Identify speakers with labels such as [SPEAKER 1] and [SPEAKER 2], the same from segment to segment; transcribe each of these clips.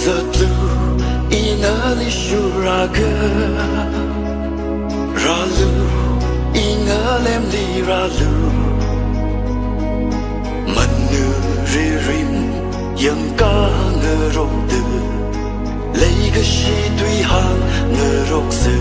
[SPEAKER 1] Satu ingali shuraga Ralu ingalem di ralu Manu ririm yang ka ngerok de Lấy cái shi tuy hang ngerok se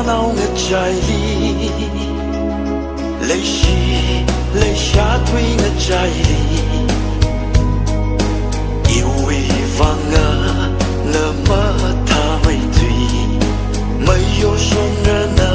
[SPEAKER 1] nào ngất trái đi lấy xa thuy ngất trái đi yêu vì vang ngờ nở mơ tha mây thủy mây yo son nở